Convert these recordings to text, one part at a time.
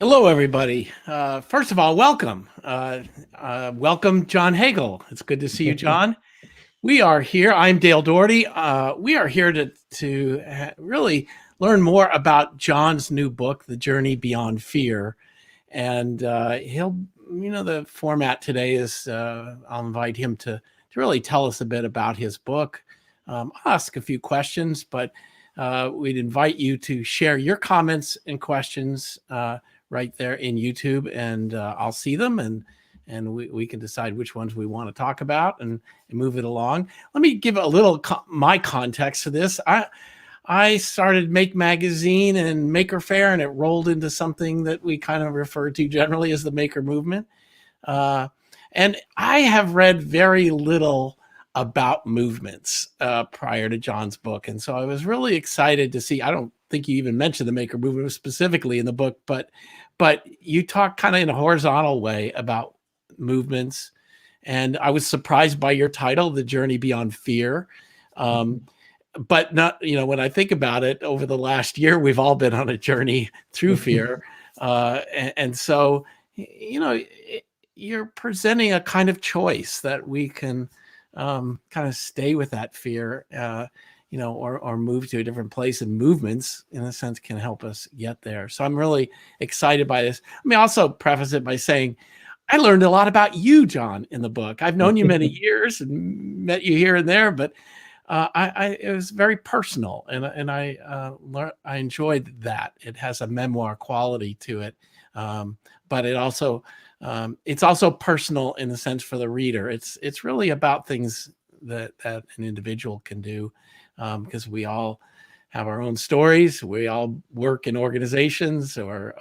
Hello, everybody. First of all, welcome. Welcome, John Hagel. It's good to see you, John. We are here. I'm Dale Dougherty. We are here to really learn more about John's new book, The Journey Beyond Fear. And the format today is I'll invite him to really tell us a bit about his book, ask a few questions, but we'd invite you to share your comments and questions right there in YouTube, and I'll see them, and we can decide which ones we want to talk about and move it along. Let me give a little my context to this. I started Make Magazine and Maker Faire, and it rolled into something that we kind of refer to generally as the Maker Movement. And I have read very little about movements prior to John's book. And so I was really excited to see, I don't think you even mentioned the Maker Movement specifically in the book, but you talk kind of in a horizontal way about movements. And I was surprised by your title, The Journey Beyond Fear. But not, when I think about it, over the last year, we've all been on a journey through fear. And so, you're presenting a kind of choice that we can kind of stay with that fear, or move to a different place, and movements, in a sense, can help us get there. So I'm really excited by this. Let me also preface it by saying, I learned a lot about you, John, in the book. I've known you many years and met you here and there, but it was very personal, and I enjoyed that. It has a memoir quality to it, but it's also personal in the sense for the reader. It's really about things that an individual can do, because we all have our own stories. We all work in organizations or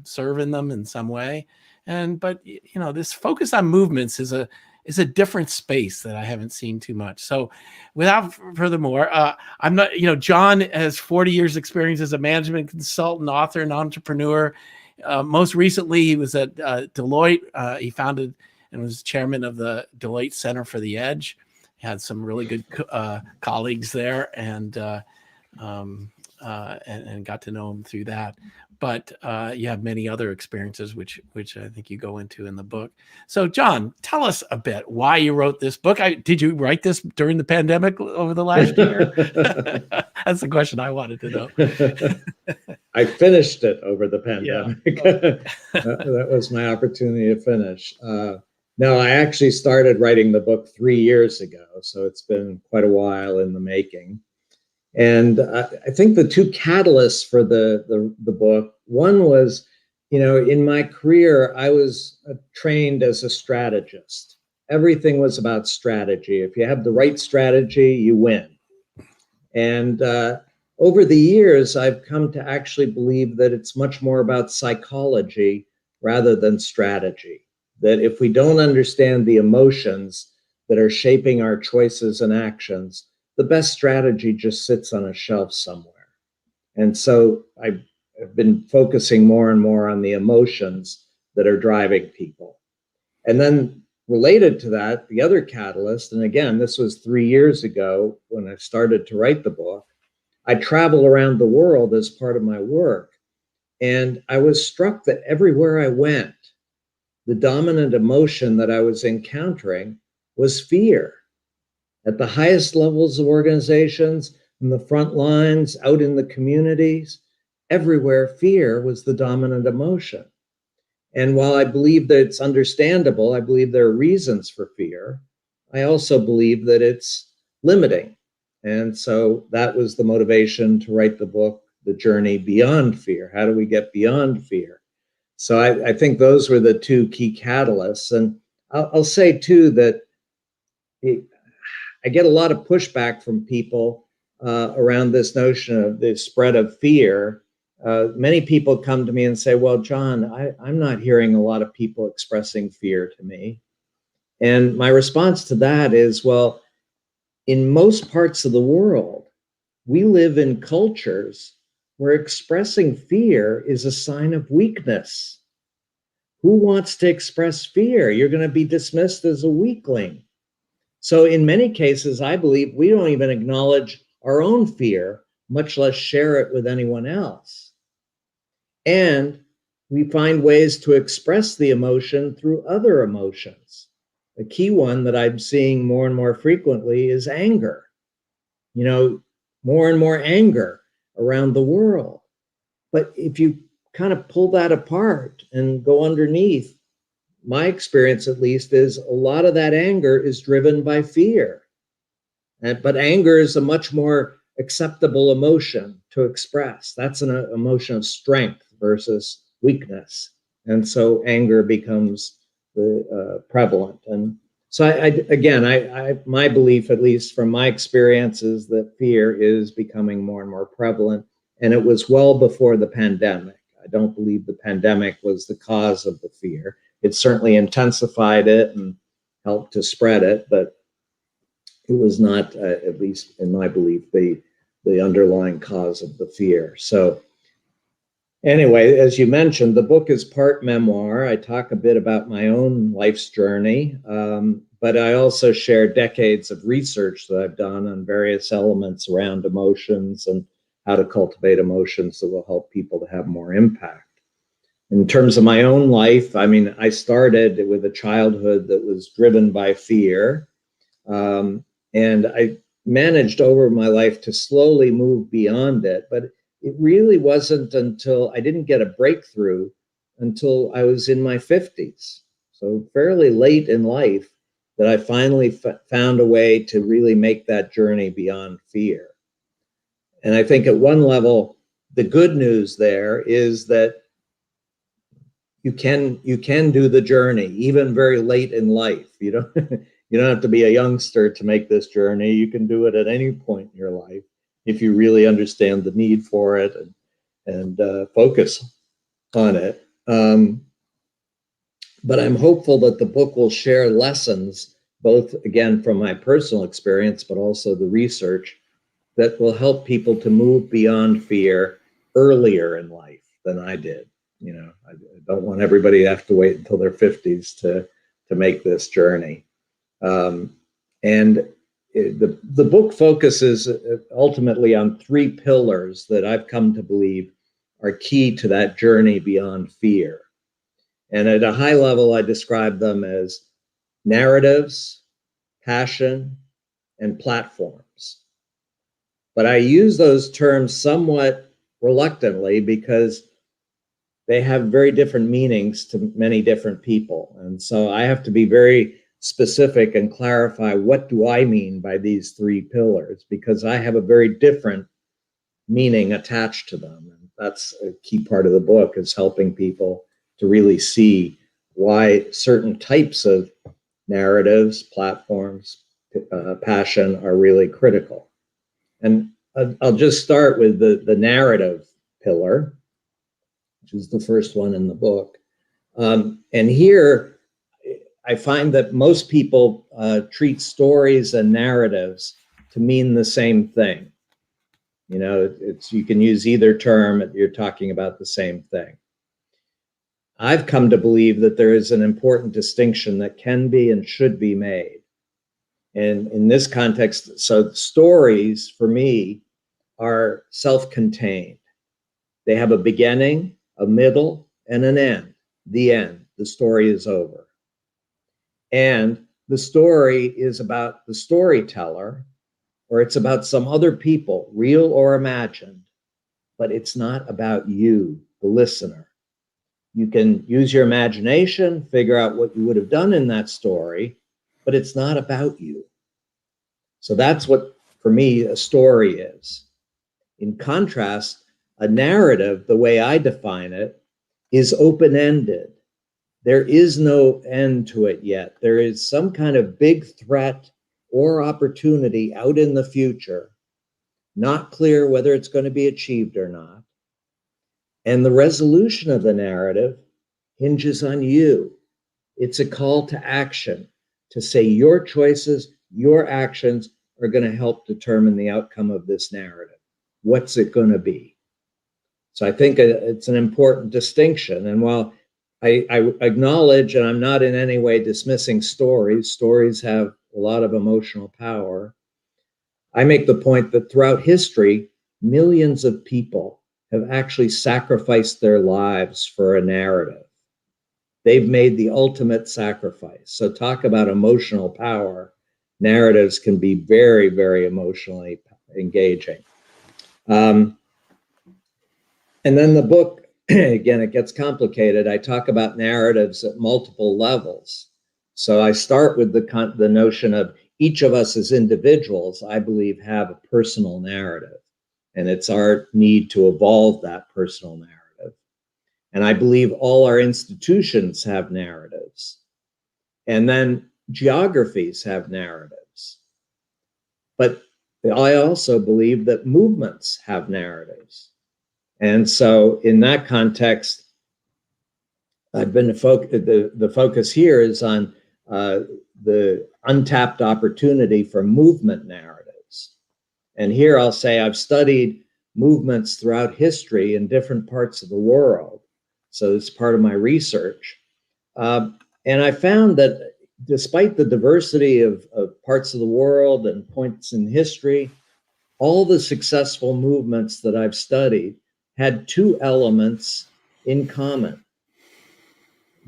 serve in them in some way, but this focus on movements is a different space that I haven't seen too much. So without furthermore, I'm not, John has 40 years experience as a management consultant, author, and entrepreneur. Most recently, he was at Deloitte. He founded and was chairman of the Deloitte Center for the Edge. He had some really good colleagues there, and got to know him through that. But you have many other experiences, which I think you go into in the book. So, John, tell us a bit why you wrote this book. Did you write this during the pandemic over the last year? That's the question I wanted to know. I finished it over the pandemic. Yeah. That was my opportunity to finish. No, I actually started writing the book 3 years ago, so it's been quite a while in the making. And I think the two catalysts for the book, one was, in my career, I was trained as a strategist. Everything was about strategy. If you have the right strategy, you win. And over the years, I've come to actually believe that it's much more about psychology rather than strategy. That if we don't understand the emotions that are shaping our choices and actions, the best strategy just sits on a shelf somewhere. And so I've been focusing more and more on the emotions that are driving people. And then related to that, the other catalyst, and again, this was 3 years ago when I started to write the book, I travel around the world as part of my work. And I was struck that everywhere I went, the dominant emotion that I was encountering was fear. At the highest levels of organizations, in the front lines, out in the communities, everywhere fear was the dominant emotion. And while I believe that it's understandable, I believe there are reasons for fear, I also believe that it's limiting. And so that was the motivation to write the book, The Journey Beyond Fear. How do we get beyond fear? So I think those were the two key catalysts. And I'll say, too, that I get a lot of pushback from people around this notion of the spread of fear. Many people come to me and say, well, John, I'm not hearing a lot of people expressing fear to me. And my response to that is, well, in most parts of the world, we live in cultures where expressing fear is a sign of weakness. Who wants to express fear? You're going to be dismissed as a weakling. So in many cases, I believe we don't even acknowledge our own fear, much less share it with anyone else. And we find ways to express the emotion through other emotions. A key one that I'm seeing more and more frequently is anger. More and more anger around the world. But if you kind of pull that apart and go underneath, my experience at least is a lot of that anger is driven by fear. But anger is a much more acceptable emotion to express. That's an emotion of strength versus weakness. And so anger becomes prevalent. And so my belief, at least from my experience, is that fear is becoming more and more prevalent. And it was well before the pandemic. I don't believe the pandemic was the cause of the fear. It certainly intensified it and helped to spread it, but it was not, at least in my belief, the underlying cause of the fear. So anyway, as you mentioned, the book is part memoir. I talk a bit about my own life's journey, but I also share decades of research that I've done on various elements around emotions and how to cultivate emotions that will help people to have more impact. In terms of my own life, I started with a childhood that was driven by fear. And I managed over my life to slowly move beyond it. But it really wasn't until I didn't get a breakthrough until I was in my 50s. So fairly late in life that I finally found a way to really make that journey beyond fear. And I think at one level, the good news there is that you can do the journey even very late in life. You don't have to be a youngster to make this journey. You can do it at any point in your life if you really understand the need for it and focus on it. But I'm hopeful that the book will share lessons, both again from my personal experience, but also the research that will help people to move beyond fear earlier in life than I did. I don't want everybody to have to wait until their 50s to make this journey. And the book focuses ultimately on three pillars that I've come to believe are key to that journey beyond fear. And at a high level, I describe them as narratives, passion, and platforms. But I use those terms somewhat reluctantly because they have very different meanings to many different people. And so I have to be very specific and clarify, what do I mean by these three pillars? Because I have a very different meaning attached to them. And that's a key part of the book, is helping people to really see why certain types of narratives, platforms, passion are really critical. And I'll just start with the narrative pillar, which is the first one in the book. And here, I find that most people treat stories and narratives to mean the same thing. You can use either term, you're talking about the same thing. I've come to believe that there is an important distinction that can be and should be made. And in this context, so stories for me are self-contained. They have a beginning, a middle, and an end. The end. The story is over. And the story is about the storyteller, or it's about some other people, real or imagined, but it's not about you, the listener. You can use your imagination, figure out what you would have done in that story, but it's not about you. So that's what, for me, a story is. In contrast, a narrative, the way I define it, is open-ended. There is no end to it yet. There is some kind of big threat or opportunity out in the future, not clear whether it's going to be achieved or not. And the resolution of the narrative hinges on you. It's a call to action, to say your choices, your actions are going to help determine the outcome of this narrative. What's it going to be? So I think it's an important distinction. And while I acknowledge, and I'm not in any way dismissing stories, stories have a lot of emotional power, I make the point that throughout history, millions of people have actually sacrificed their lives for a narrative. They've made the ultimate sacrifice. So talk about emotional power. Narratives can be very, very emotionally engaging. And then the book, again, it gets complicated. I talk about narratives at multiple levels. So I start with the notion of each of us as individuals, I believe, have a personal narrative. And it's our need to evolve that personal narrative. And I believe all our institutions have narratives. And then geographies have narratives. But I also believe that movements have narratives. And so in that context, I've been the focus here is on the untapped opportunity for movement narratives. And here I'll say I've studied movements throughout history in different parts of the world. So it's part of my research. And I found that despite the diversity of parts of the world and points in history, all the successful movements that I've studied had two elements in common.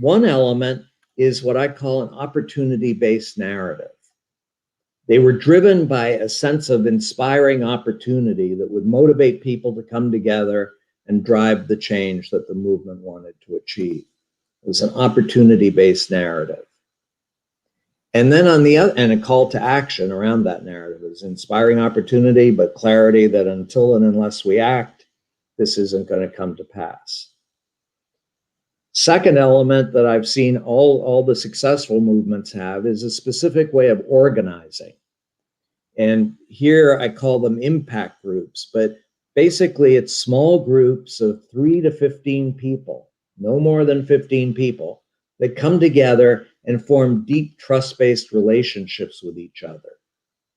One element is what I call an opportunity-based narrative. They were driven by a sense of inspiring opportunity that would motivate people to come together and drive the change that the movement wanted to achieve. It was an opportunity-based narrative. And then on the other, and a call to action around that narrative is inspiring opportunity, but clarity that until and unless we act, this isn't going to come to pass. Second element that I've seen all the successful movements have is a specific way of organizing. And here I call them impact groups, but basically it's small groups of 3 to 15 people, no more than 15 people, that come together and form deep trust-based relationships with each other.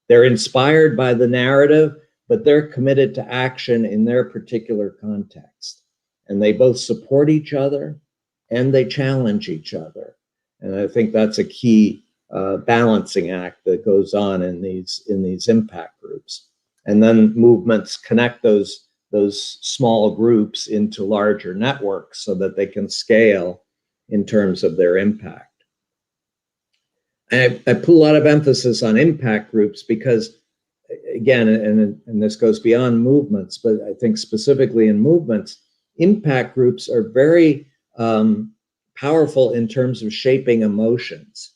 They're inspired by the narrative, but they're committed to action in their particular context. And they both support each other and they challenge each other. And I think that's a key balancing act that goes on in these impact groups. And then movements connect those small groups into larger networks so that they can scale in terms of their impact. I put a lot of emphasis on impact groups because, again, and this goes beyond movements, but I think specifically in movements, impact groups are very powerful in terms of shaping emotions.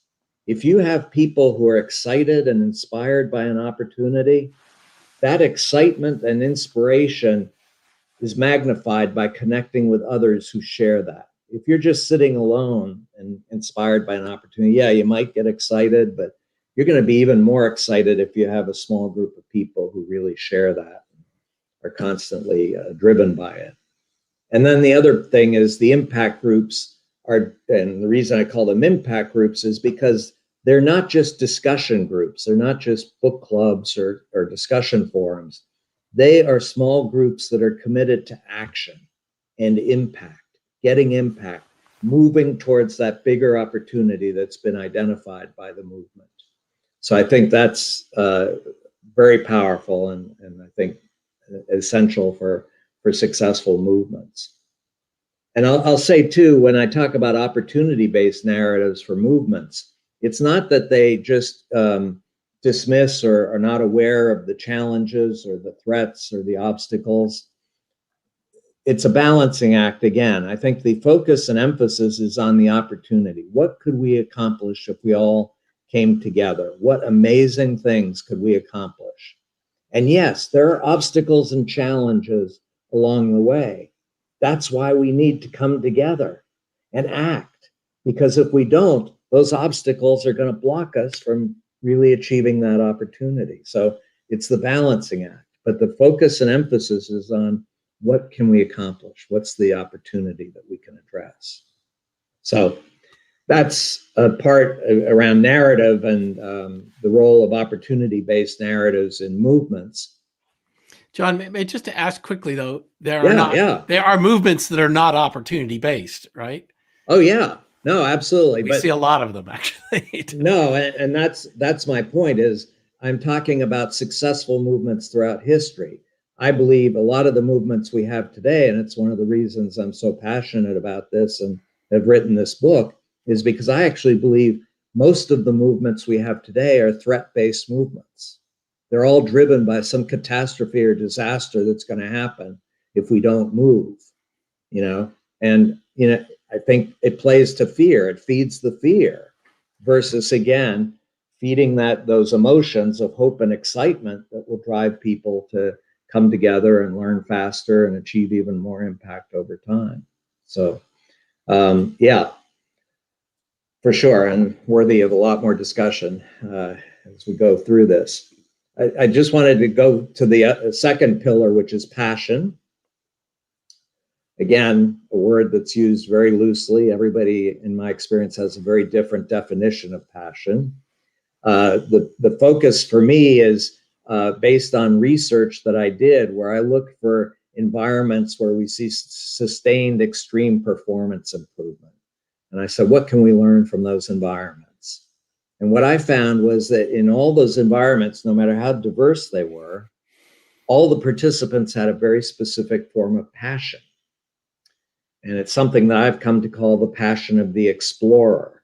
If you have people who are excited and inspired by an opportunity, that excitement and inspiration is magnified by connecting with others who share that. If you're just sitting alone and inspired by an opportunity, yeah, you might get excited, but you're going to be even more excited if you have a small group of people who really share that, are constantly driven by it. And then the other thing is the impact groups are, and the reason I call them impact groups is because they're not just discussion groups. They're not just book clubs or discussion forums. They are small groups that are committed to action and impact, getting impact, moving towards that bigger opportunity that's been identified by the movement. So I think that's very powerful and I think essential for successful movements. And I'll say too, when I talk about opportunity-based narratives for movements, it's not that they just dismiss or are not aware of the challenges or the threats or the obstacles. It's a balancing act again. I think the focus and emphasis is on the opportunity. What could we accomplish if we all came together? What amazing things could we accomplish? And yes, there are obstacles and challenges along the way. That's why we need to come together and act, because if we don't, those obstacles are going to block us from really achieving that opportunity. So it's the balancing act, but the focus and emphasis is on what can we accomplish? What's the opportunity that we can address? So that's a part around narrative and the role of opportunity-based narratives in movements. John, just to ask quickly though, there are movements that are not opportunity-based, right? Oh yeah, no, absolutely. We see a lot of them actually. No, and that's my point is I'm talking about successful movements throughout history. I believe a lot of the movements we have today, and it's one of the reasons I'm so passionate about this and have written this book, is because I actually believe most of the movements we have today are threat-based movements. They're all driven by some catastrophe or disaster that's going to happen if we don't move, and I think it plays to fear. It feeds the fear versus, again, feeding those emotions of hope and excitement that will drive people to come together and learn faster and achieve even more impact over time. So, yeah, for sure, and worthy of a lot more discussion as we go through this. I just wanted to go to the second pillar, which is passion. Again, a word that's used very loosely. Everybody, in my experience, has a very different definition of passion. The focus for me is based on research that I did, where I looked for environments where we see sustained extreme performance improvement. And I said, what can we learn from those environments? And what I found was that in all those environments, no matter how diverse they were, all the participants had a very specific form of passion. And it's something that I've come to call the passion of the explorer.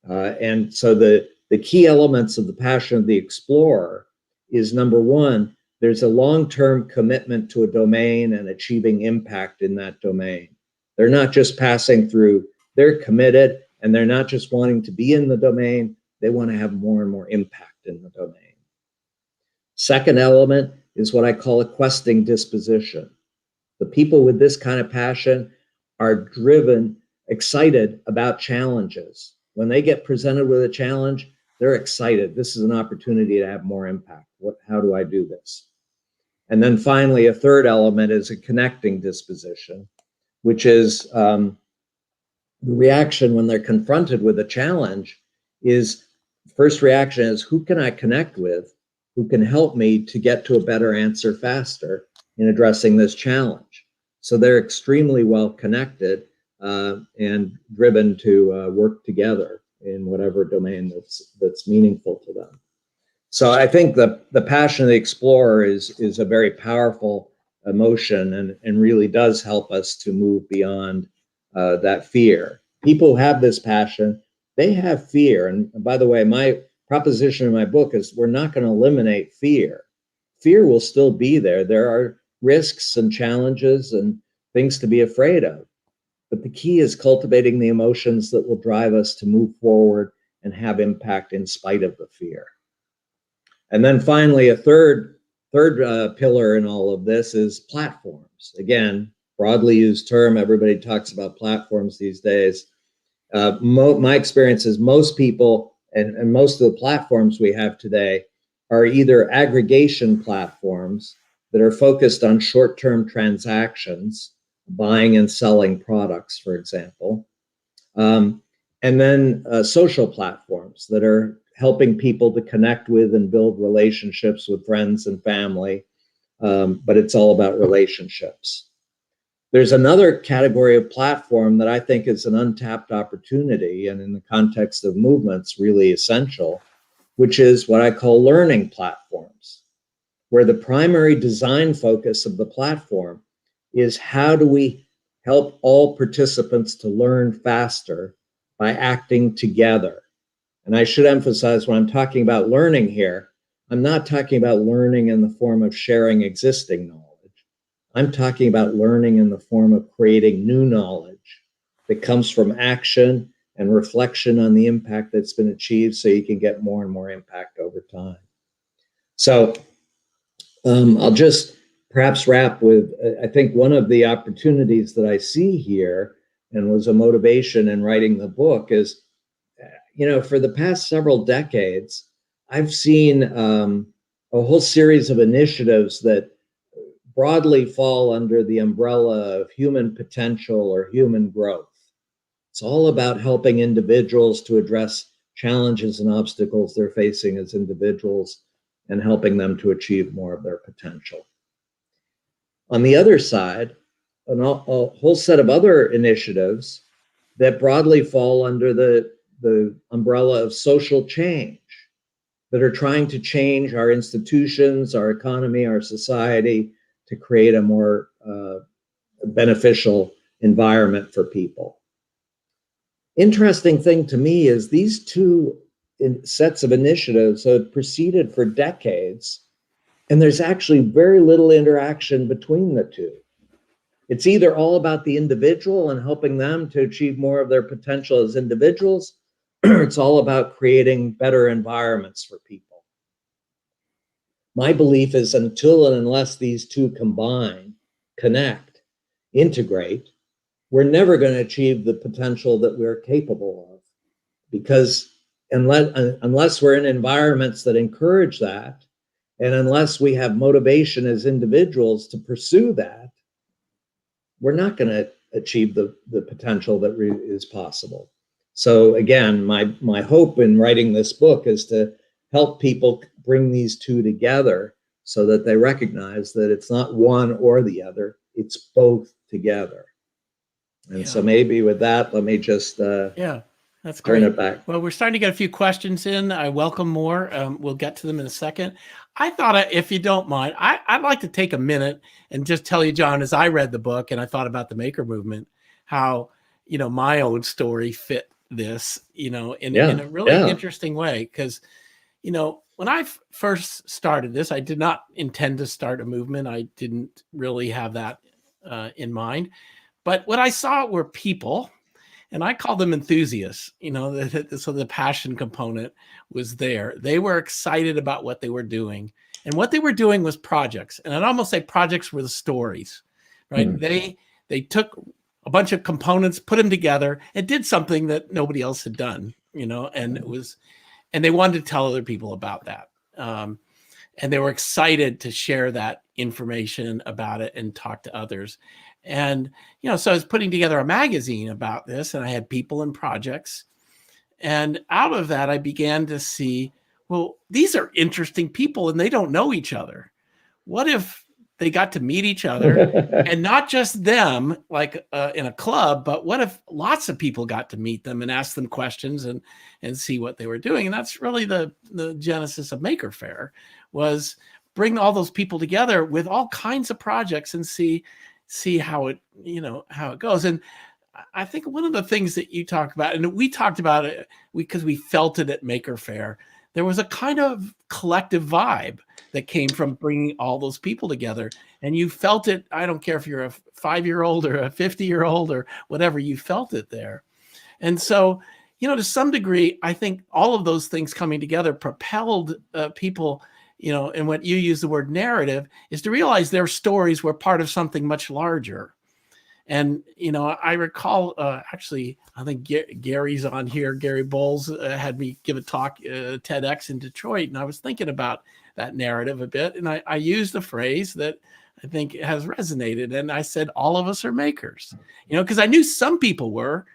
And so the key elements of the passion of the explorer is, number one, there's a long-term commitment to a domain and achieving impact in that domain. They're not just passing through, they're committed, and they're not just wanting to be in the domain, they want to have more and more impact in the domain. Second element is what I call a questing disposition. The people with this kind of passion are driven, excited about challenges. When they get presented with a challenge, they're excited. This is an opportunity to have more impact. How do I do this? And then finally, a third element is a connecting disposition, which is the reaction when they're confronted with a challenge is, first reaction is, who can I connect with who can help me to get to a better answer faster in addressing this challenge? So they're extremely well connected and driven to work together in whatever domain that's meaningful to them. So I think the passion of the explorer is a very powerful emotion and really does help us to move beyond that fear. People who have this passion, they have fear. And by the way, my proposition in my book is we're not going to eliminate fear. Fear will still be there. There are risks and challenges and things to be afraid of. But the key is cultivating the emotions that will drive us to move forward and have impact in spite of the fear. And then finally, a third pillar in all of this is platforms. Again, broadly used term. Everybody talks about platforms these days. My experience is most people and most of the platforms we have today are either aggregation platforms that are focused on short-term transactions, buying and selling products, for example, and then social platforms that are helping people to connect with and build relationships with friends and family, but it's all about relationships. There's another category of platform that I think is an untapped opportunity, and in the context of movements, really essential, which is what I call learning platforms, where the primary design focus of the platform is how do we help all participants to learn faster by acting together. And I should emphasize when I'm talking about learning here, I'm not talking about learning in the form of sharing existing knowledge. I'm talking about learning in the form of creating new knowledge that comes from action and reflection on the impact that's been achieved so you can get more and more impact over time. So I'll just perhaps wrap with, I think one of the opportunities that I see here and was a motivation in writing the book is, for the past several decades, I've seen a whole series of initiatives that broadly fall under the umbrella of human potential or human growth. It's all about helping individuals to address challenges and obstacles they're facing as individuals and helping them to achieve more of their potential. On the other side, a whole set of other initiatives that broadly fall under the umbrella of social change, that are trying to change our institutions, our economy, our society, to create a more beneficial environment for people. Interesting thing to me is these two sets of initiatives have proceeded for decades, and there's actually very little interaction between the two. It's either all about the individual and helping them to achieve more of their potential as individuals, or it's all about creating better environments for people. My belief is until and unless these two combine, connect, integrate, we're never going to achieve the potential that we're capable of. Because unless we're in environments that encourage that, and unless we have motivation as individuals to pursue that, we're not going to achieve the potential that is possible. So again, my hope in writing this book is to help people bring these two together so that they recognize that it's not one or the other, it's both together. And so maybe with that, let me just that's great. turn it back. Well, we're starting to get a few questions in. I welcome more. We'll get to them in a second. I thought, if you don't mind, I'd like to take a minute and just tell you, John, as I read the book and I thought about the Maker movement, how, my own story fit this, in a really interesting way. Because, when I first started this, I did not intend to start a movement. I didn't really have that in mind. But what I saw were people, and I call them enthusiasts, so the passion component was there. They were excited about what they were doing. And what they were doing was projects. And I'd almost say projects were the stories, right? They took a bunch of components, put them together, and did something that nobody else had done, and they wanted to tell other people about that. And they were excited to share that information about it and talk to others. And, so I was putting together a magazine about this, and I had people and projects. And out of that, I began to see, well, these are interesting people and they don't know each other. What if they got to meet each other and not just them, like in a club, but what if lots of people got to meet them and ask them questions and see what they were doing? And that's really the genesis of Maker Faire, was bring all those people together with all kinds of projects and see how it, how it goes. And I think one of the things that you talk about, and we talked about it because we felt it at Maker Faire, there was a kind of collective vibe that came from bringing all those people together. And you felt it. I don't care if you're a 5-year-old or a 50-year-old or whatever, you felt it there. And so, to some degree, I think all of those things coming together propelled people, and what you use the word narrative, is to realize their stories were part of something much larger. And, I recall, actually, I think Gary's on here. Gary Bowles had me give a talk at TEDx in Detroit. And I was thinking about that narrative a bit. And I used a phrase that I think has resonated. And I said, all of us are makers, because I knew some people were,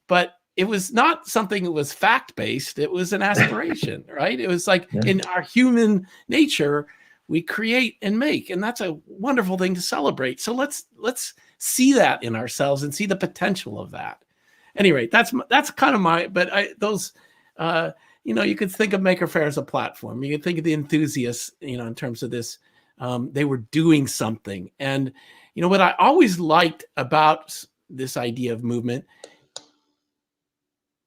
but it was not something that was fact-based. It was an aspiration, right? It was like in our human nature, we create and make, and that's a wonderful thing to celebrate. So let's see that in ourselves and see the potential of that. Anyway, that's kind of you could think of Maker Faire as a platform. You could think of the enthusiasts, in terms of this, they were doing something. And, what I always liked about this idea of movement,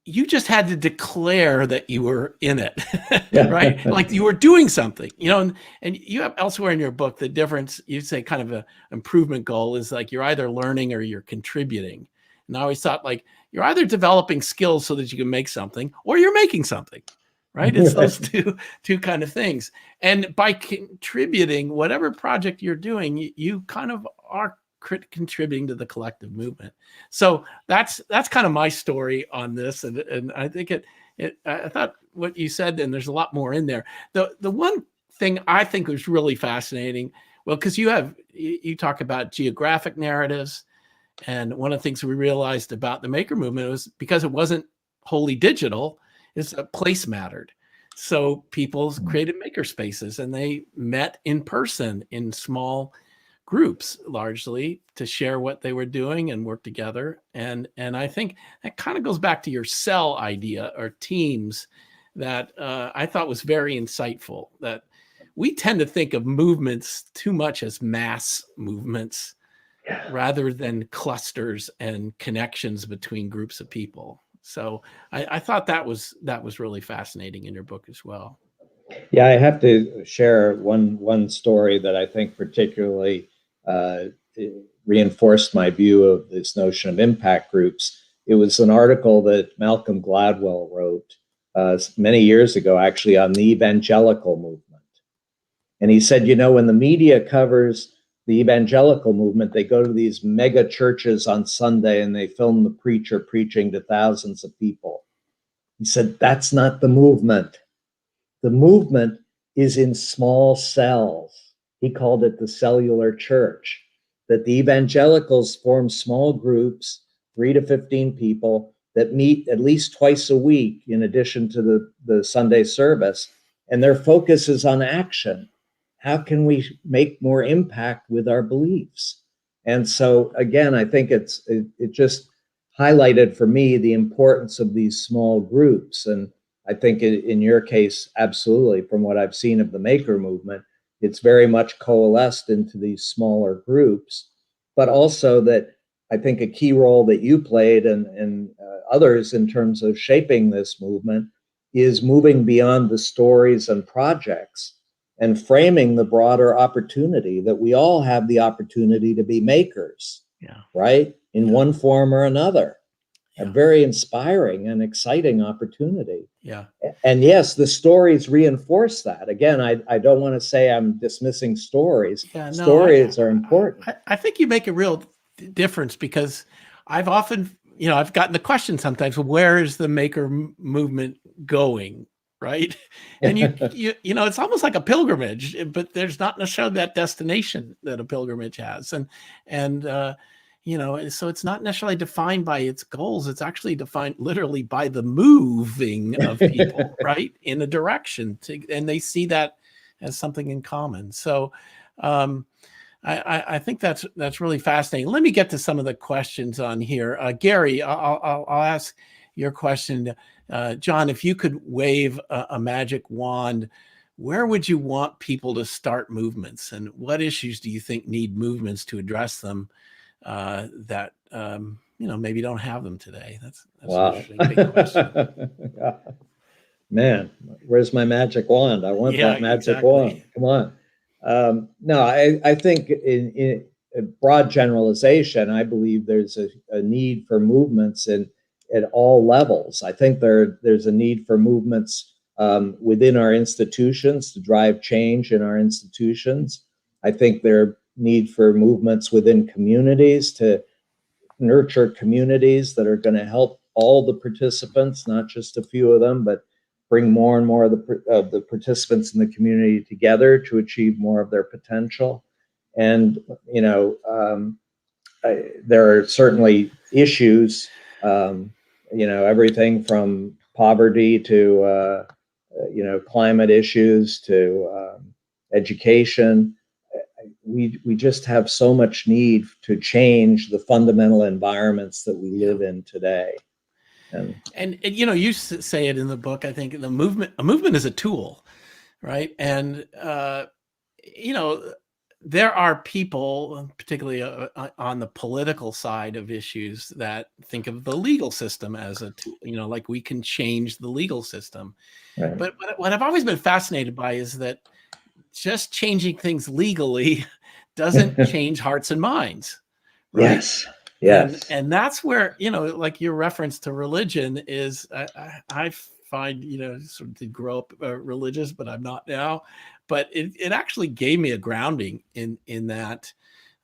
you just had to declare that you were in it, right? Like you were doing something, and you have elsewhere in your book, the difference, you say kind of an improvement goal is like you're either learning or you're contributing. And I always thought, like, you're either developing skills so that you can make something or you're making something, right? It's those two kind of things. And by contributing, whatever project you're doing, you kind of are contributing to the collective movement. So that's kind of my story on this. And I think I thought what you said, and there's a lot more in there. The one thing I think was really fascinating, well, because you talk about geographic narratives. And one of the things we realized about the Maker movement was because it wasn't wholly digital, is that place mattered. So people created maker spaces and they met in person in small groups, largely, to share what they were doing and work together. And I think that kind of goes back to your cell idea or teams that I thought was very insightful, that we tend to think of movements too much as mass movements rather than clusters and connections between groups of people. So I thought that was really fascinating in your book as well. Yeah, I have to share one story that I think particularly reinforced my view of this notion of impact groups. It was an article that Malcolm Gladwell wrote many years ago, actually, on the evangelical movement. And he said, when the media covers the evangelical movement, they go to these mega churches on Sunday and they film the preacher preaching to thousands of people. He said, that's not the movement. The movement is in small cells. He called it the cellular church, that the evangelicals form small groups, 3 to 15 people, that meet at least twice a week in addition to the Sunday service. And their focus is on action. How can we make more impact with our beliefs? And so, again, I think it just highlighted for me the importance of these small groups. And I think in your case, absolutely, from what I've seen of the Maker movement, it's very much coalesced into these smaller groups, but also that I think a key role that you played and others in terms of shaping this movement is moving beyond the stories and projects and framing the broader opportunity that we all have the opportunity to be makers, right? In one form or another. A very inspiring and exciting opportunity. Yeah. And yes, the stories reinforce that. Again, I don't want to say I'm dismissing stories. Yeah, no, stories are important. I think you make a real difference, because I've often, I've gotten the question sometimes, well, where is the Maker movement going? Right. And you it's almost like a pilgrimage, but there's not necessarily that destination that a pilgrimage has. And so it's not necessarily defined by its goals. It's actually defined literally by the moving of people, right, in a direction and they see that as something in common. So I think that's really fascinating. Let me get to some of the questions on here. Gary, I'll ask your question. John, if you could wave a magic wand, where would you want people to start movements, and what issues do you think need movements to address them that maybe don't have them today? That's wow. An interesting big question. Man, where's my magic wand? I want that magic wand. Come on. No, I think in a broad generalization, I believe there's a need for movements at all levels. I think there's a need for movements within our institutions to drive change in our institutions. I think there need for movements within communities to nurture communities that are going to help all the participants, not just a few of them, but bring more and more of the participants in the community together to achieve more of their potential. And there are certainly issues, everything from poverty to climate issues to education. We just have so much need to change the fundamental environments that we live in today. And you say it in the book. I think a movement is a tool, right? And there are people, particularly on the political side of issues, that think of the legal system as a tool. Like we can change the legal system. Right. But what I've always been fascinated by is that just changing things legally doesn't change hearts and minds. Right? Yes. And that's where, like your reference to religion is, I find, sort of did grow up religious, but I'm not now. But it actually gave me a grounding in that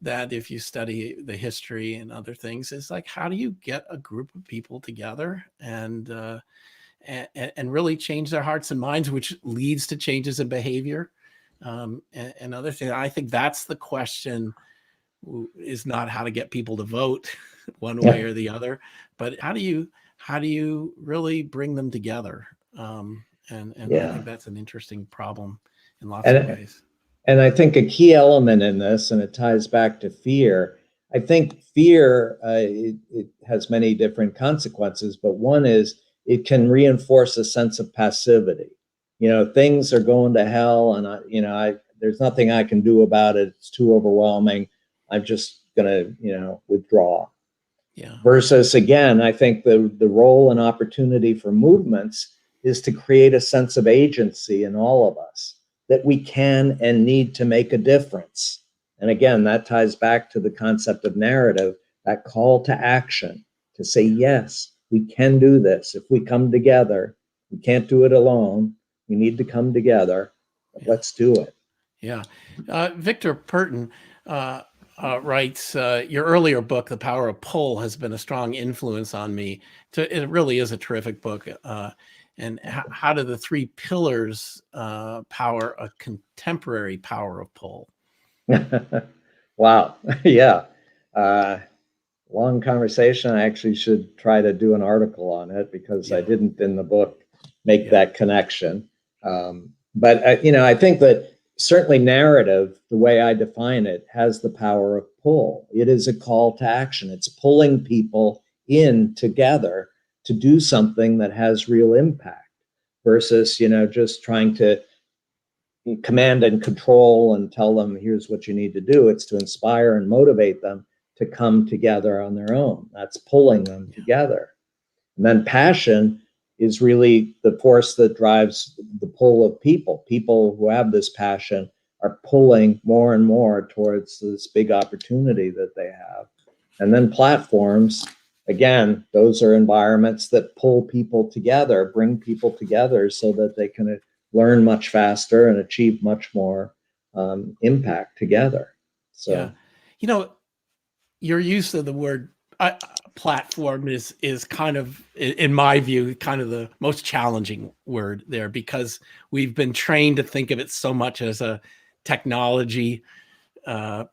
if you study the history and other things, it's like, how do you get a group of people together and really change their hearts and minds, which leads to changes in behavior and other things. I think that's the question, is not how to get people to vote one way or the other, but how do you really bring them together? And I think that's an interesting problem in lots of ways. And I think a key element in this, and it ties back to fear, I think fear, it has many different consequences, but one is it can reinforce a sense of passivity. things are going to hell, and there's nothing I can do about it. It's too overwhelming. I'm just gonna, withdraw. Yeah. Versus, again, I think the role and opportunity for movements is to create a sense of agency in all of us, that we can and need to make a difference. And again, that ties back to the concept of narrative, that call to action, to say, yes, we can do this if we come together. We can't do it alone. We need to come together. Yeah. Let's do it. Yeah. Victor Purton writes, your earlier book, The Power of Pull, has been a strong influence on me. It really is a terrific book. And how do the three pillars power a contemporary power of pull? Wow. Yeah. Long conversation. I actually should try to do an article on it, because I didn't in the book make that connection. But I think that certainly narrative, the way I define it, has the power of pull. It is a call to action. It's pulling people in together to do something that has real impact, versus just trying to command and control and tell them, here's what you need to do. It's to inspire and motivate them to come together on their own. That's pulling them together. And then passion is really the force that drives the pull of people. People who have this passion are pulling more and more towards this big opportunity that they have. And then platforms, again, those are environments that pull people together, bring people together so that they can learn much faster and achieve much more impact together. So, your use of the word platform is kind of, in my view, kind of the most challenging word there, because we've been trained to think of it so much as a technology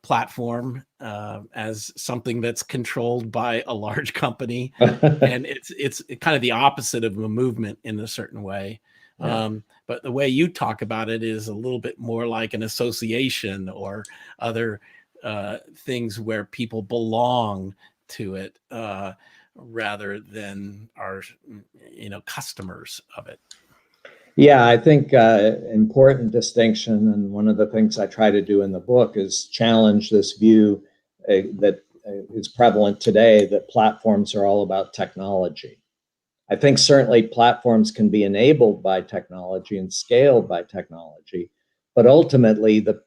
platform, as something that's controlled by a large company, and it's kind of the opposite of a movement in a certain way. But the way you talk about it is a little bit more like an association or other things where people belong to it, rather than are customers of it. Yeah, I think important distinction, and one of the things I try to do in the book is challenge this view that is prevalent today, that platforms are all about technology. I think certainly platforms can be enabled by technology and scaled by technology, but ultimately the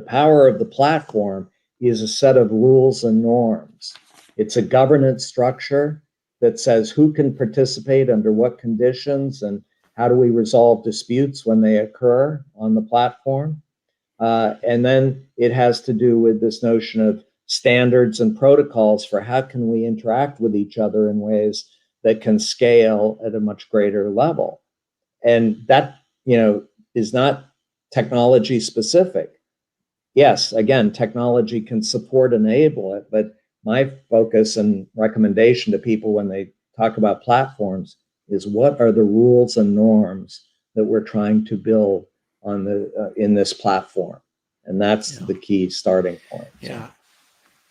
power of the platform is a set of rules and norms. It's a governance structure that says who can participate under what conditions, and how do we resolve disputes when they occur on the platform. And then it has to do with this notion of standards and protocols for how can we interact with each other in ways that can scale at a much greater level. And that, is not technology specific. Yes, again, technology can support, enable it, but my focus and recommendation to people when they talk about platforms is, what are the rules and norms that we're trying to build on in this platform? And that's the key starting point. Yeah.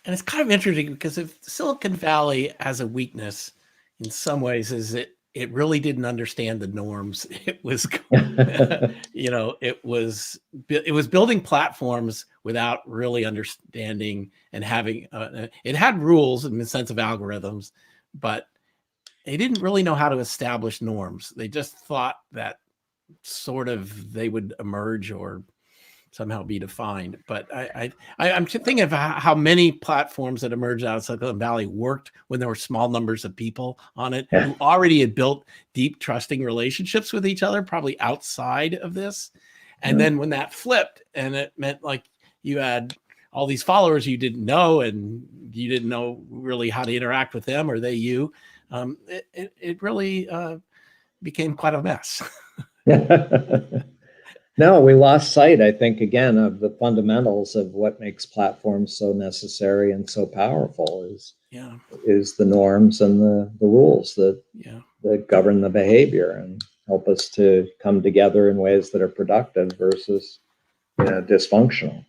And it's kind of interesting, because if Silicon Valley has a weakness in some ways, is it really didn't understand the norms. It was, it was building platforms without really understanding and having, it had rules in the sense of algorithms, but they didn't really know how to establish norms. They just thought that sort of they would emerge or somehow be defined. But I'm thinking of how many platforms that emerged out of Silicon Valley worked when there were small numbers of people on it who already had built deep, trusting relationships with each other, probably outside of this. And then when that flipped, and it meant like you had all these followers you didn't know, and you didn't know really how to interact with them, or they you, it really became quite a mess. No, we lost sight, I think, again, of the fundamentals of what makes platforms so necessary and so powerful is the norms and the rules that govern the behavior and help us to come together in ways that are productive versus dysfunctional.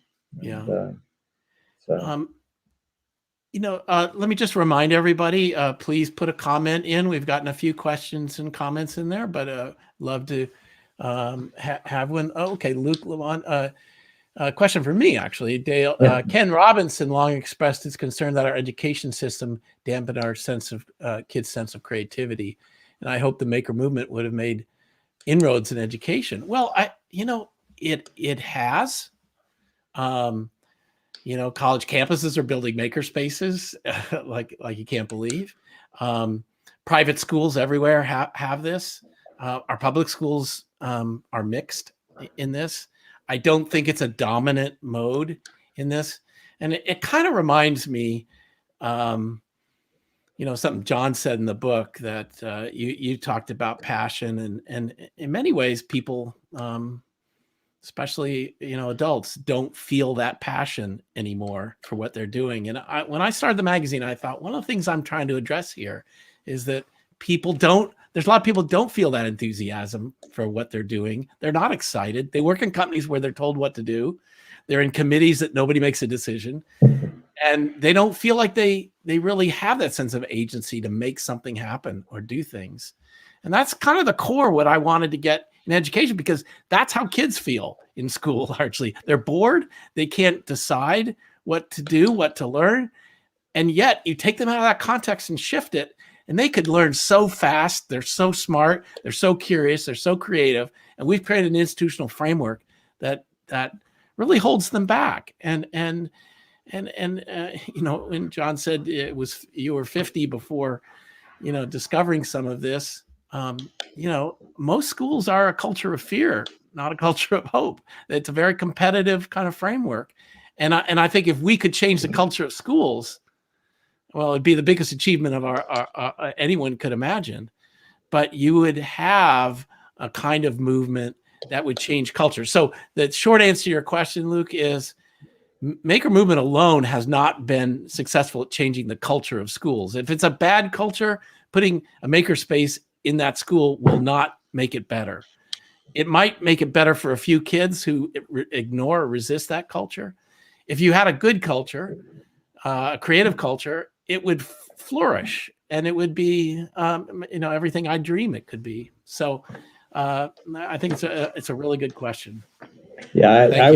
Let me just remind everybody, please put a comment in. We've gotten a few questions and comments in there, but love to have one. Oh, okay, Luke Lamont. Question for me, actually, Dale. Yeah. Ken Robinson long expressed his concern that our education system dampened our sense of kids' sense of creativity, and I hope the maker movement would have made inroads in education. Well, it has. College campuses are building maker spaces like you can't believe. Private schools everywhere have this. Our public schools are mixed in this. I don't think it's a dominant mode in this. And it kind of reminds me, something John said in the book that you talked about passion, and in many ways people, especially adults, don't feel that passion anymore for what they're doing. And when I started the magazine, I thought one of the things I'm trying to address here is that there's a lot of people don't feel that enthusiasm for what they're doing. They're not excited. They work in companies where they're told what to do. They're in committees that nobody makes a decision, and they don't feel like they really have that sense of agency to make something happen or do things. And that's kind of the core what I wanted to get in education, because that's how kids feel in school. Largely, they're bored. They can't decide what to do, what to learn. And yet you take them out of that context and shift it, and they could learn so fast. They're so smart. They're so curious. They're so creative. And we've created an institutional framework that really holds them back. And when John said you were 50 before, discovering some of this, most schools are a culture of fear, not a culture of hope. It's a very competitive kind of framework. And I think if we could change the culture of schools, well, it'd be the biggest achievement of our anyone could imagine. But you would have a kind of movement that would change culture. So the short answer to your question, Luke, is maker movement alone has not been successful at changing the culture of schools. If it's a bad culture, putting a maker space in that school will not make it better. It might make it better for a few kids who ignore or resist that culture. If you had a good culture, a creative culture, it would flourish, and it would be, everything I dream it could be. So I think it's a really good question. Yeah,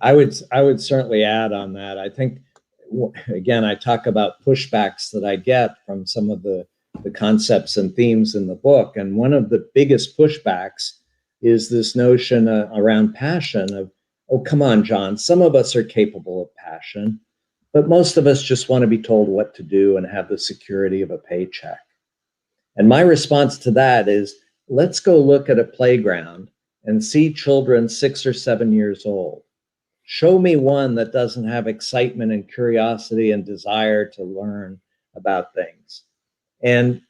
I would certainly add on that. I think, again, I talk about pushbacks that I get from some of the concepts and themes in the book. And one of the biggest pushbacks is this notion around passion of, oh, come on, John, some of us are capable of passion, but most of us just want to be told what to do and have the security of a paycheck. And my response to that is, let's go look at a playground and see children 6 or 7 years old. Show me one that doesn't have excitement and curiosity and desire to learn about things. And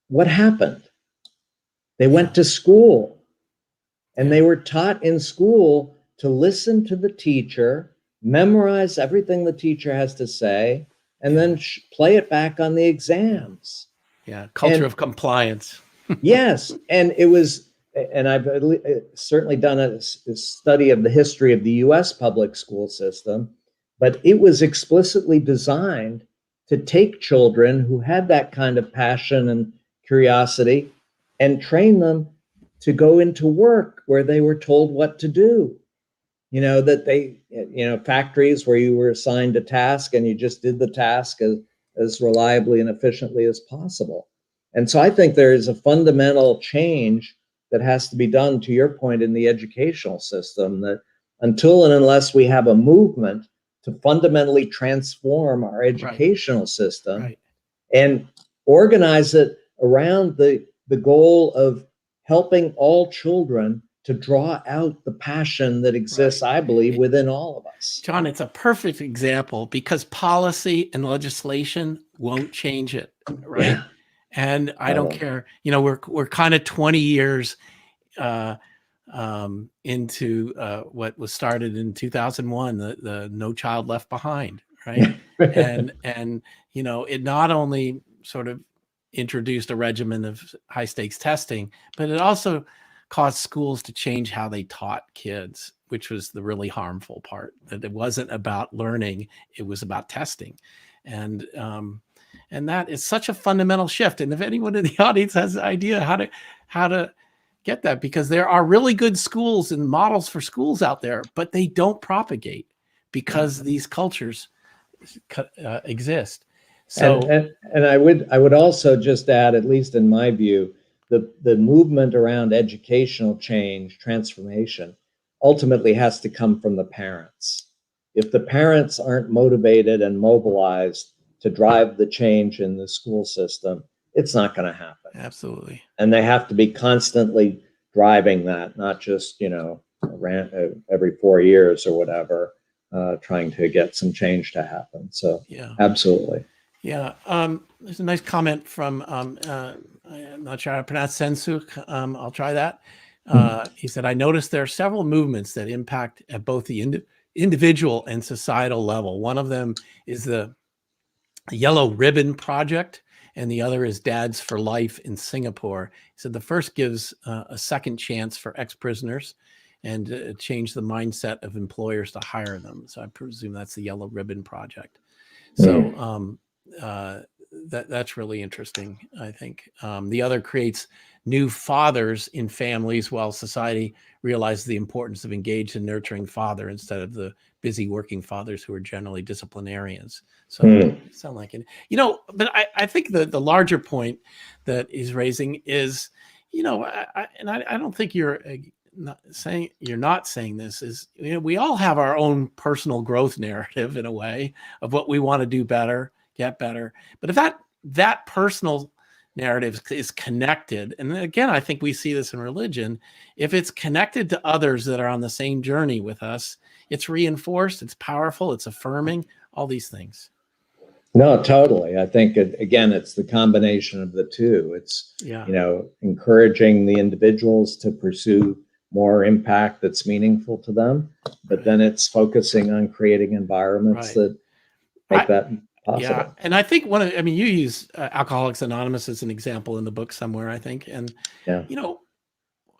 what happened? They went to school, and they were taught in school to listen to the teacher, memorize everything the teacher has to say, and then play it back on the exams. Yeah, culture of compliance. Yes, and it was, and I've certainly done a study of the history of the US public school system, but it was explicitly designed to take children who had that kind of passion and curiosity and train them to go into work where they were told what to do. Factories where you were assigned a task and you just did the task as reliably and efficiently as possible. And so I think there is a fundamental change that has to be done, to your point, in the educational system, that until and unless we have a movement to fundamentally transform our educational system and organize it around the goal of helping all children to draw out the passion that exists, I believe, within all of us. John, it's a perfect example, because policy and legislation won't change it, right? Yeah. And I don't care. We're kind of 20 years into what was started in 2001, the No Child Left Behind, right? and it not only sort of introduced a regimen of high stakes testing, but it also caused schools to change how they taught kids, which was the really harmful part. That it wasn't about learning; it was about testing, and that is such a fundamental shift. And if anyone in the audience has an idea how to get that, because there are really good schools and models for schools out there, but they don't propagate because these cultures exist. So, and I would also just add, at least in my view, the movement around educational change, transformation, ultimately has to come from the parents. If the parents aren't motivated and mobilized to drive the change in the school system, it's not going to happen. absolutely. And they have to be constantly driving that, not just, every 4 years or whatever, trying to get some change to happen. So, Yeah. absolutely. Yeah. There's a nice comment from, I'm not sure how to pronounce Sensuk. I'll try that. He said, I noticed there are several movements that impact at both the individual and societal level. One of them is the Yellow Ribbon Project, and the other is Dads for Life in Singapore. He said the first gives a second chance for ex-prisoners and change the mindset of employers to hire them. So I presume that's the Yellow Ribbon Project. So that's really interesting, I think. The other creates new fathers in families while society realizes the importance of engaged and nurturing father instead of the busy working fathers who are generally disciplinarians. So sound like it, but I think the larger point that he's raising is, I don't think you're not saying this is, we all have our own personal growth narrative in a way of what we want to do better, get better. But if that personal narrative is connected, and again, I think we see this in religion, if it's connected to others that are on the same journey with us, it's reinforced, it's powerful, it's affirming, all these things. No, totally. I think, again, it's the combination of the two. It's, encouraging the individuals to pursue more impact that's meaningful to them, but then it's focusing on creating environments that make that possible. Yeah, and I think you use Alcoholics Anonymous as an example in the book somewhere, I think, and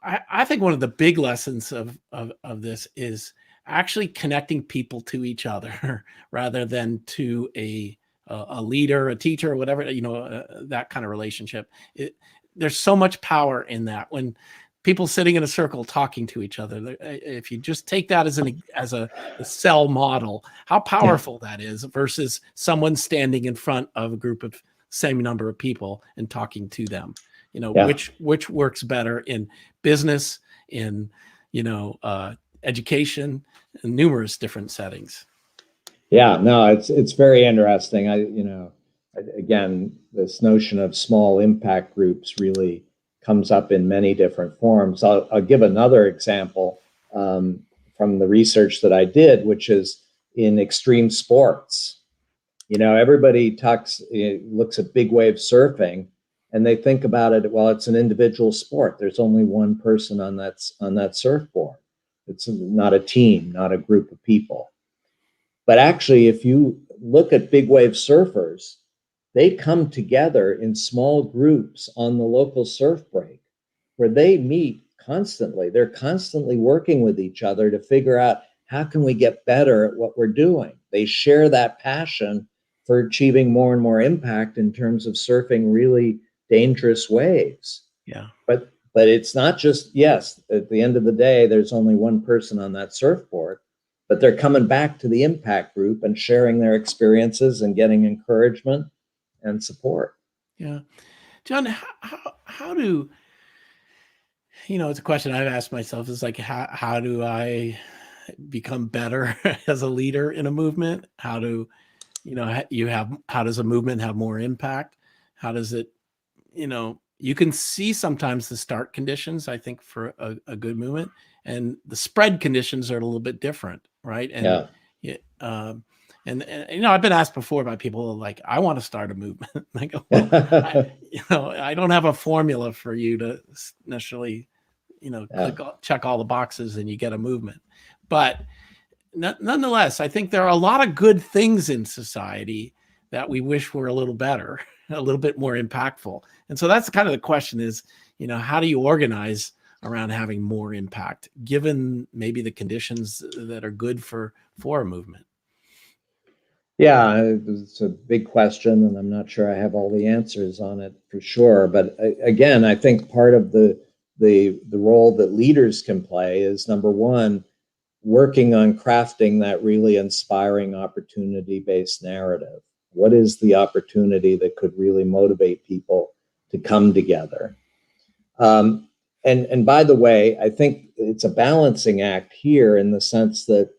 I think one of the big lessons of this is actually connecting people to each other rather than to a leader, a teacher, or whatever, that kind of relationship. There's so much power in that when people sitting in a circle talking to each other. If you just take that as a cell model, how powerful that is versus someone standing in front of a group of same number of people and talking to them. Which works better in business, in education, in numerous different settings. Yeah, no, it's very interesting. Again, this notion of small impact groups really comes up in many different forms. I'll give another example from the research that I did, which is in extreme sports. Everybody looks at big wave surfing, and they think about it, well, it's an individual sport. There's only one person on that surfboard. It's not a team, not a group of people. But actually, if you look at big wave surfers, they come together in small groups on the local surf break where they meet constantly. They're constantly working with each other to figure out how can we get better at what we're doing. They share that passion for achieving more and more impact in terms of surfing really dangerous waves. Yeah. But it's not just, yes, at the end of the day, there's only one person on that surfboard, but they're coming back to the impact group and sharing their experiences and getting encouragement and support. Yeah. John, how do, it's a question I've asked myself, is like, how do I become better as a leader in a movement? How do, how does a movement have more impact? How does it, you can see sometimes the start conditions, I think, for a good movement, and the spread conditions are a little bit different, right? And and I've been asked before by people like, I want to start a movement. I go, well, I don't have a formula for you to necessarily, check all the boxes and you get a movement. But nonetheless, I think there are a lot of good things in society that we wish were a little better, a little bit more impactful. And so that's kind of the question is, how do you organize around having more impact, given maybe the conditions that are good for a movement? Yeah, it's a big question, and I'm not sure I have all the answers on it for sure. But again, I think part of the the role that leaders can play is, number one, working on crafting that really inspiring opportunity-based narrative. What is the opportunity that could really motivate people to come together? And by the way, I think it's a balancing act here in the sense that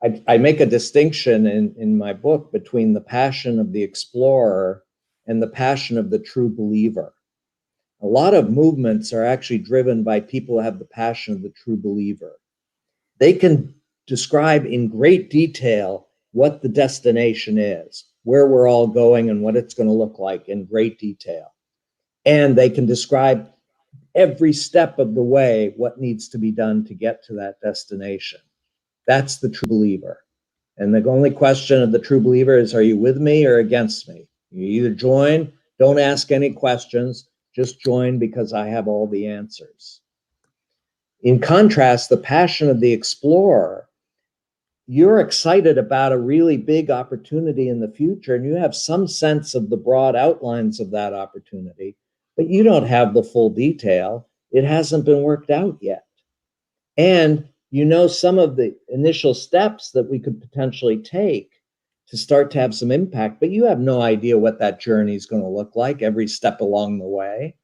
I make a distinction in my book between the passion of the explorer and the passion of the true believer. A lot of movements are actually driven by people who have the passion of the true believer. They can describe in great detail what the destination is, where we're all going and what it's going to look like in great detail. And they can describe every step of the way what needs to be done to get to that destination. That's the true believer. And the only question of the true believer is, are you with me or against me? You either join, don't ask any questions, just join because I have all the answers. In contrast, the passion of the explorer, you're excited about a really big opportunity in the future, and you have some sense of the broad outlines of that opportunity, but you don't have the full detail. It hasn't been worked out yet. And you know some of the initial steps that we could potentially take to start to have some impact, but you have no idea what that journey is going to look like every step along the way.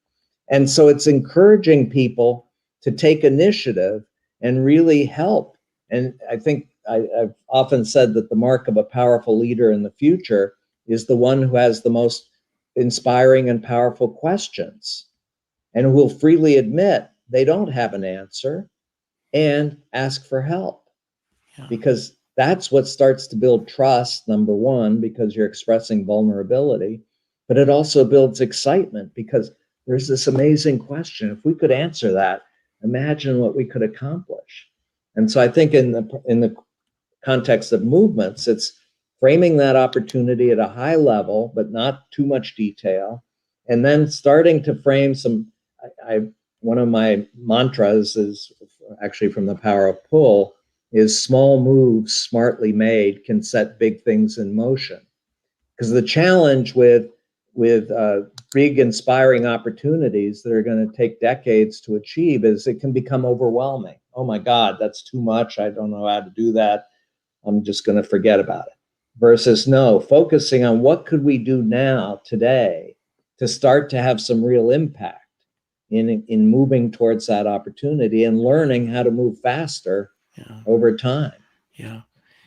And so it's encouraging people to take initiative and really help. And I think I've often said that the mark of a powerful leader in the future is the one who has the most inspiring and powerful questions and who will freely admit they don't have an answer and ask for help. Yeah. Because that's what starts to build trust, number one, because you're expressing vulnerability, but it also builds excitement because there's this amazing question. If we could answer that, imagine what we could accomplish. And so I think in the context of movements, it's framing that opportunity at a high level, but not too much detail, and then starting to frame some, one of my mantras is actually from The Power of Pull, is small moves smartly made can set big things in motion. Because the challenge with big inspiring opportunities that are going to take decades to achieve is it can become overwhelming. Oh my God, that's too much. I don't know how to do that. I'm just going to forget about it. Versus no, focusing on what could we do now, today, to start to have some real impact in moving towards that opportunity and learning how to move faster over time. Yeah.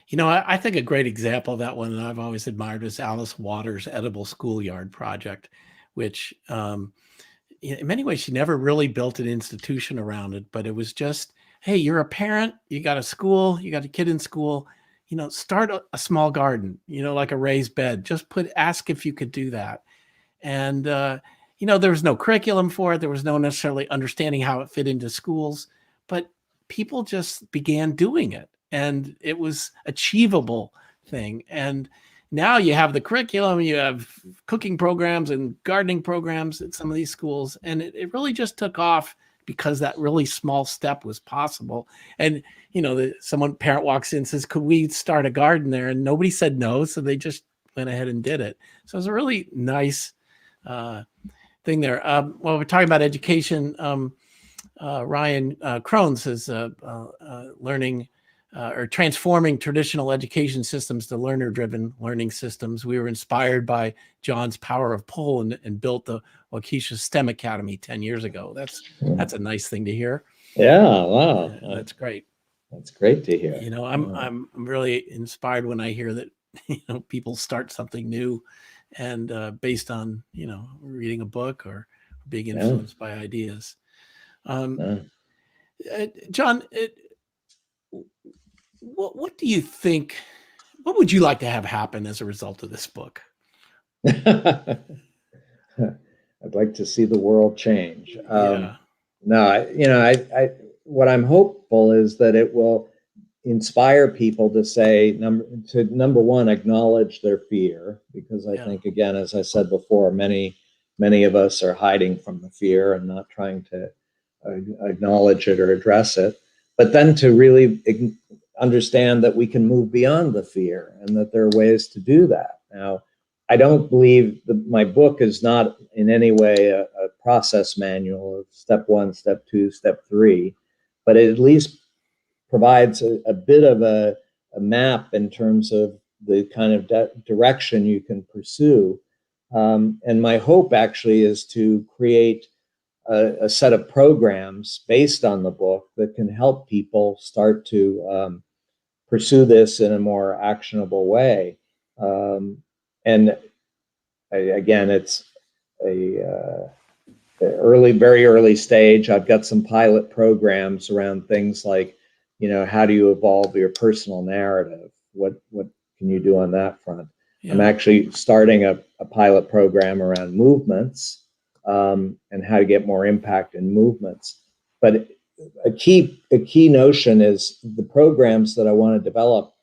You know, I think a great example of that one that I've always admired is Alice Waters' Edible Schoolyard Project, which in many ways, she never really built an institution around it, but it was just, hey, you're a parent, you got a school, you got a kid in school, you know, start a small garden, you know, like a raised bed, just ask if you could do that. And, you know, there was no curriculum for it. There was no necessarily understanding how it fit into schools, but people just began doing it. And it was achievable thing. And now you have the curriculum, you have cooking programs and gardening programs at some of these schools. And it really just took off because that really small step was possible. And, you know, parent walks in and says, could we start a garden there? And nobody said no. So they just went ahead and did it. So it was a really nice thing there. Well, we're talking about education. Ryan Krohn says learning or transforming traditional education systems to learner-driven learning systems. We were inspired by John's Power of Pull and built the Waukesha STEM Academy 10 years ago. That's a nice thing to hear. Yeah, wow. That's great. That's great to hear. You know, I'm really inspired when I hear that, you know, people start something new and based on, you know, reading a book or being influenced by ideas. John, what do you think, what would you like to have happen as a result of this book? I'd like to see the world change. What I'm hopeful is that it will inspire people to say, number one, acknowledge their fear, because I think, again, as I said before, many of us are hiding from the fear and not trying to acknowledge it or address it, but then to really understand that we can move beyond the fear and that there are ways to do that. Now, I don't believe that my book is not in any way a process manual of step 1, step 2, step 3, but it at least provides a bit of a map in terms of the kind of direction you can pursue. And my hope actually is to create a set of programs based on the book that can help people start to pursue this in a more actionable way. And again, it's a very early stage. I've got some pilot programs around things like, how do you evolve your personal narrative? What can you do on that front? Yeah. I'm actually starting a pilot program around movements, and how to get more impact in movements. But a key notion is the programs that I want to develop.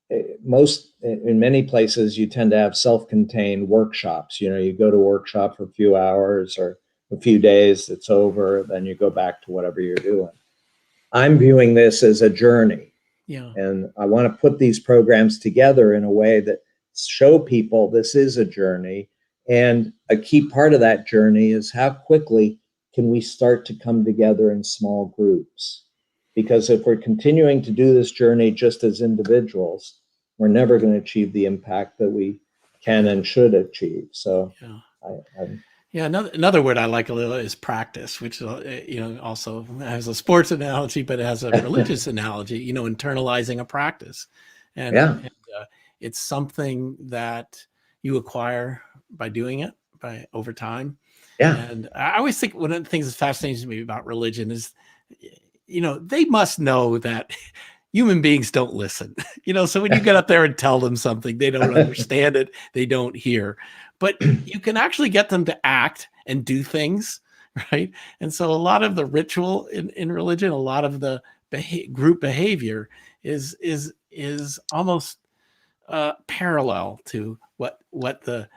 In many places, you tend to have self-contained workshops. You go to a workshop for a few hours or a few days, it's over, then you go back to whatever you're doing. I'm viewing this as a journey. Yeah. And I want to put these programs together in a way that show people this is a journey. And a key part of that journey is how quickly can we start to come together in small groups? Because if we're continuing to do this journey just as individuals, we're never going to achieve the impact that we can and should achieve. So yeah. Another word I like a little is practice, which also has a sports analogy, but it has a religious analogy. Internalizing a practice, and it's something that you acquire by doing it over time. Yeah. And I always think one of the things that fascinates me about religion is, they must know that human beings don't listen. So when you get up there and tell them something, they don't understand it, they don't hear. But you can actually get them to act and do things, right? And so a lot of the ritual in religion, a lot of the group behavior is almost parallel to what the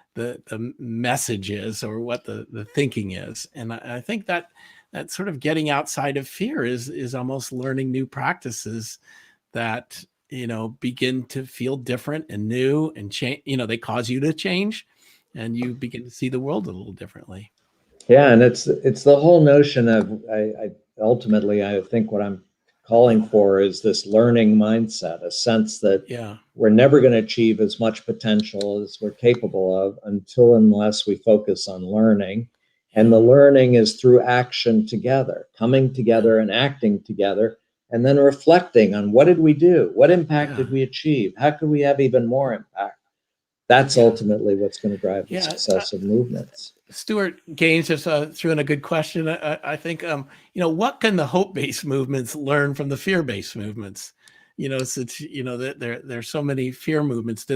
message is, or what the thinking is. And I think that sort of getting outside of fear is almost learning new practices that begin to feel different and new and change. They cause you to change, and you begin to see the world a little differently. Yeah, and it's the whole notion of ultimately I think what I'm calling for is this learning mindset, a sense that we're never going to achieve as much potential as we're capable of unless we focus on learning. And the learning is through action together, coming together and acting together, and then reflecting on what did we do? What impact did we achieve? How could we have even more impact? That's ultimately what's going to drive the success of movements. Stuart Gaines just threw in a good question. I think, what can the hope-based movements learn from the fear-based movements? Since, there's so many fear movements.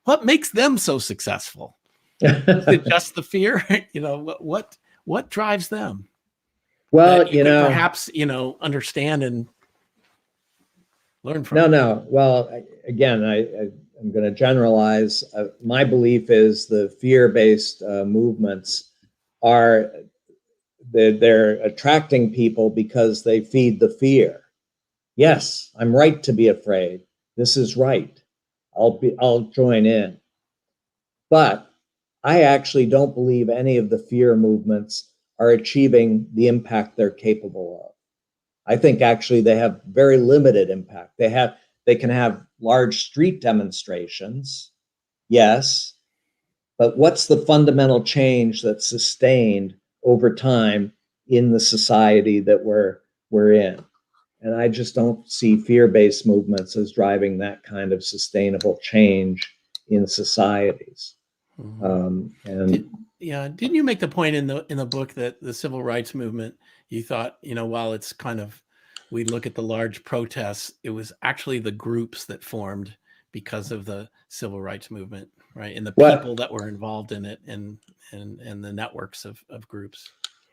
What makes them so successful? Is it just the fear? What drives them? Well, perhaps, understand and learn from. No. Well, again, I'm going to generalize. My belief is the fear-based movements they're attracting people because they feed the fear. Yes, I'm right to be afraid. This is right. I'll join in. But I actually don't believe any of the fear movements are achieving the impact they're capable of. I think actually they have very limited impact. They can have large street demonstrations, yes, but what's the fundamental change that's sustained over time in the society that we're in? And I just don't see fear-based movements as driving that kind of sustainable change in societies. Didn't you make the point in the book that the civil rights movement, you thought, while it's kind of, we look at the large protests, it was actually the groups that formed because of the civil rights movement, right? And the people that were involved in it, and the networks of groups.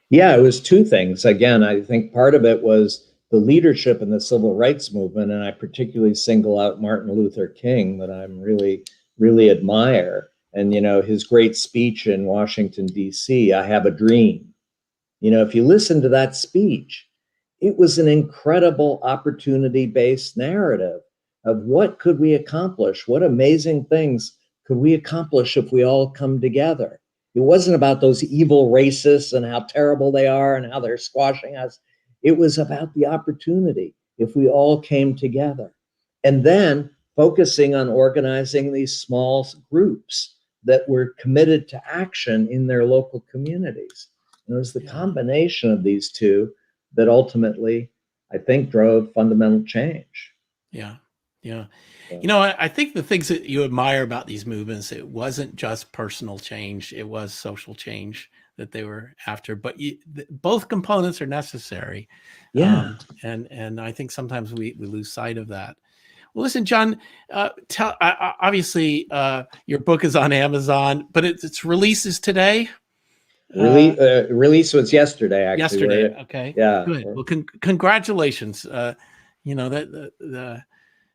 Yeah, it was two things. Again, I think part of it was the leadership in the civil rights movement, and I particularly single out Martin Luther King, that I'm really, really admire. And, his great speech in Washington, D.C., I have a dream. If you listen to that speech, it was an incredible opportunity-based narrative of what could we accomplish? What amazing things could we accomplish if we all come together? It wasn't about those evil racists and how terrible they are and how they're squashing us. It was about the opportunity if we all came together. And then focusing on organizing these small groups that were committed to action in their local communities. And it was the combination of these two that ultimately, I think, drove fundamental change. Yeah. Yeah. You know, I think the things that you admire about these movements, it wasn't just personal change, it was social change that they were after, but both components are necessary. Yeah. And I think sometimes we lose sight of that. Well, listen, John, obviously your book is on Amazon, but its release is today. Release was yesterday, actually. Yesterday. Okay. Yeah. Good. Well, congratulations. You know, that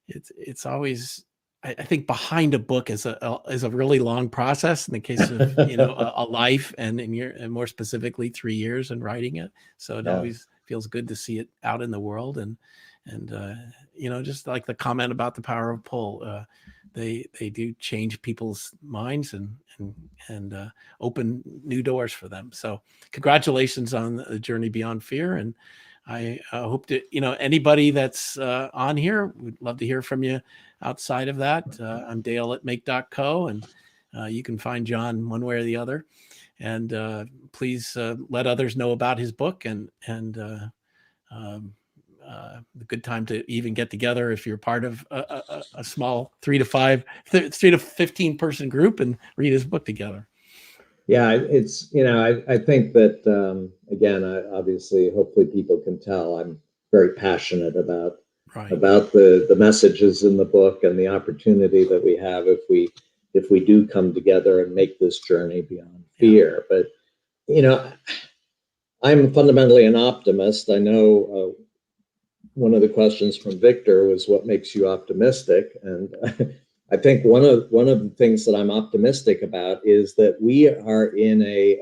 it's always, I think behind a book is a really long process in the case of, you know, a life, and more specifically 3 years in writing it. So it always feels good to see it out in the world. And you know, just like the comment about the power of pull, they do change people's minds and open new doors for them. So congratulations on the journey beyond fear. And I hope to, you know, anybody that's on here, we'd love to hear from you outside of that. I'm Dale at make.co, and you can find John one way or the other. And please let others know about his book, and the good time to even get together if you're part of a small 3 to 15 person group and read his book together. Yeah, it's, you know, I think that, again, obviously, hopefully people can tell I'm very passionate about the messages in the book and the opportunity that we have if we do come together and make this journey beyond fear. But, you know, I'm fundamentally an optimist. I know one of the questions from Victor was what makes you optimistic, and I think one of the things that I'm optimistic about is that we are in a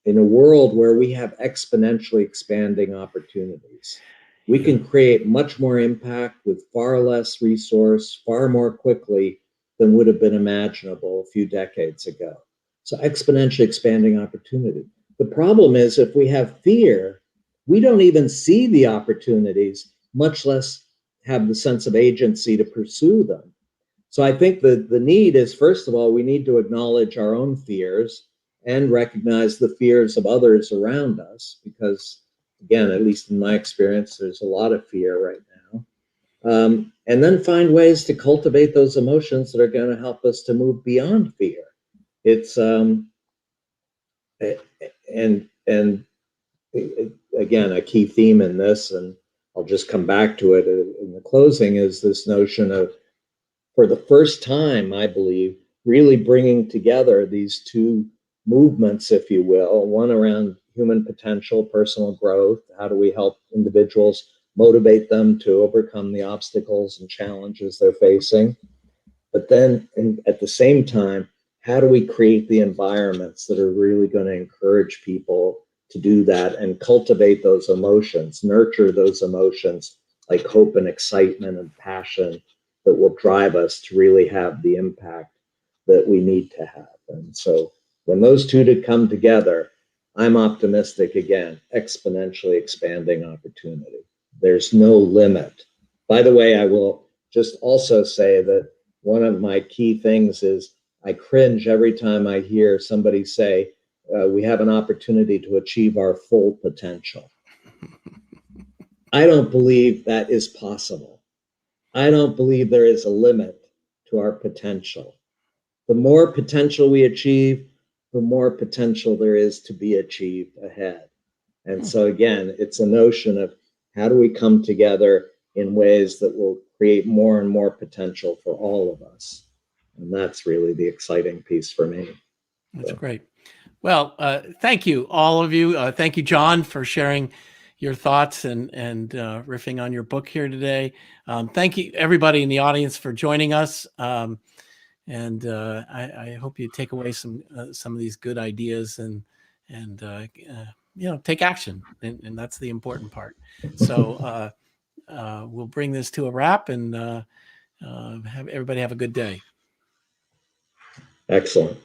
world where we have exponentially expanding opportunities. We can create much more impact with far less resource, far more quickly than would have been imaginable a few decades ago. So exponentially expanding opportunity. The problem is if we have fear, we don't even see the opportunities, much less have the sense of agency to pursue them. So I think that the need is, first of all, we need to acknowledge our own fears and recognize the fears of others around us, because, again, at least in my experience, there's a lot of fear right now. And then find ways to cultivate those emotions that are going to help us to move beyond fear. It's again, a key theme in this, and I'll just come back to it in the closing, is this notion of, for the first time, I believe, really bringing together these two movements, if you will, one around human potential, personal growth. How do we help individuals, motivate them to overcome the obstacles and challenges they're facing? But then, and at the same time, how do we create the environments that are really going to encourage people to do that and cultivate those emotions, nurture those emotions like hope and excitement and passion that will drive us to really have the impact that we need to have. And so when those two to come together, I'm optimistic again, exponentially expanding opportunity. There's no limit. By the way, I will just also say that one of my key things is I cringe every time I hear somebody say, we have an opportunity to achieve our full potential. I don't believe that is possible. I don't believe there is a limit to our potential. The more potential we achieve, the more potential there is to be achieved ahead. And so again, it's a notion of how do we come together in ways that will create more and more potential for all of us. And that's really the exciting piece for me. That's great. Well, thank you, all of you. Thank you, John, for sharing your thoughts and riffing on your book here today. Thank you, everybody in the audience, for joining us. And I hope you take away some of these good ideas and you know, take action, and that's the important part. So we'll bring this to a wrap, and have everybody have a good day. Excellent.